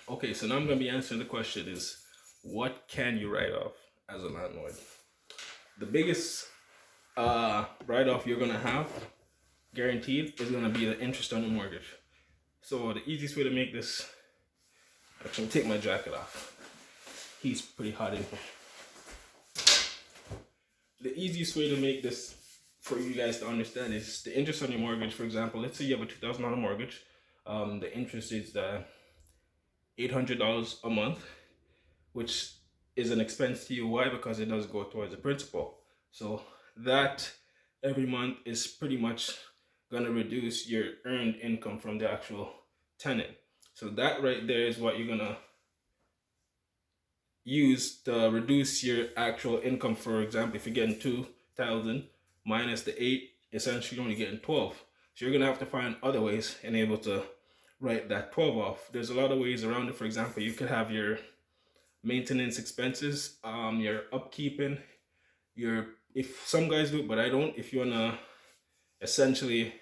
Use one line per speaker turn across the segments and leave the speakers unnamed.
Okay, so now I'm going to be answering the question is, what can you write off as a landlord? The biggest write-off you're going to have, guaranteed, is going to be the interest on your mortgage. So the easiest way to make this, actually take my jacket off. He's pretty hot in here. The easiest way to make this for you guys to understand is the interest on your mortgage. For example, let's say you have a $2,000 mortgage. The interest is $800 a month, which is an expense to you. Why? Because it does go towards the principal. So that every month is pretty much gonna reduce your earned income from the actual tenant. So that right there is what you're gonna use to reduce your actual income. For example, if you're getting 2,000 minus the 8, essentially you're only getting 12. So you're gonna have to find other ways and able to write that 12 off. There's a lot of ways around it. For example, you could have your maintenance expenses, your upkeeping, if some guys do it, but I don't. If you wanna essentially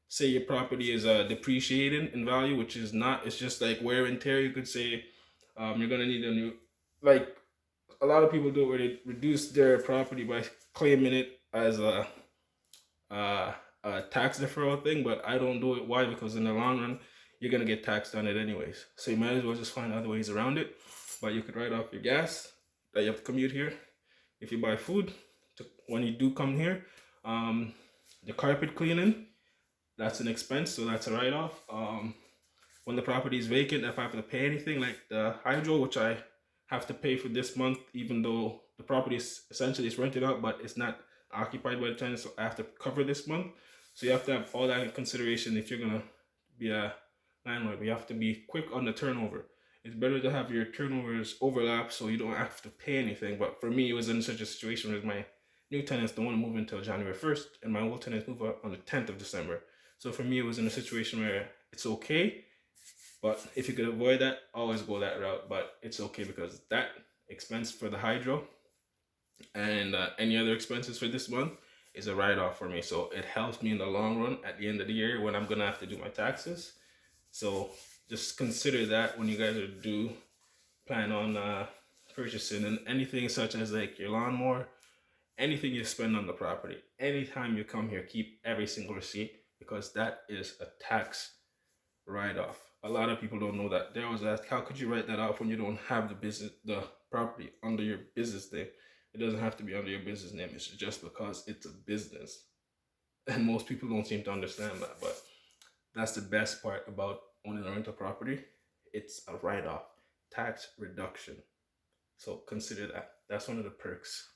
say your property is depreciating in value, which is not, it's just like wear and tear. You could say you're gonna need a new, like a lot of people do it where they reduce their property by claiming it as a tax deferral thing, but I don't do it. Why? Because in the long run, you're gonna get taxed on it anyways. So you might as well just find other ways around it. But you could write off your gas that you have to commute here. If you buy food, when you do come here, the carpet cleaning, that's an expense, so that's a write-off. When the property is vacant, if I have to pay anything like the hydro, which I have to pay for this month, even though the property is essentially is rented out, but it's not occupied by the tenant, so I have to cover this month. So you have to have all that in consideration if you're gonna be a landlord. You have to be quick on the turnover. It's better to have your turnovers overlap so you don't have to pay anything. But for me, it was in such a situation where my new tenants don't want to move until January 1st, and my old tenants move out on the 10th of December. So for me, it was in a situation where it's okay, but if you could avoid that, always go that route. But it's okay because that expense for the hydro and any other expenses for this month is a write-off for me. So it helps me in the long run at the end of the year when I'm gonna have to do my taxes. So just consider that when you guys plan on purchasing, and anything such as like your lawnmower, anything you spend on the property. Anytime you come here, keep every single receipt, because that is a tax write-off. A lot of people don't know that. They always ask, how could you write that off when you don't have the property under your business name? It doesn't have to be under your business name. It's just because it's a business. And most people don't seem to understand that. But that's the best part about owning a rental property. It's a write-off, tax reduction. So consider that. That's one of the perks.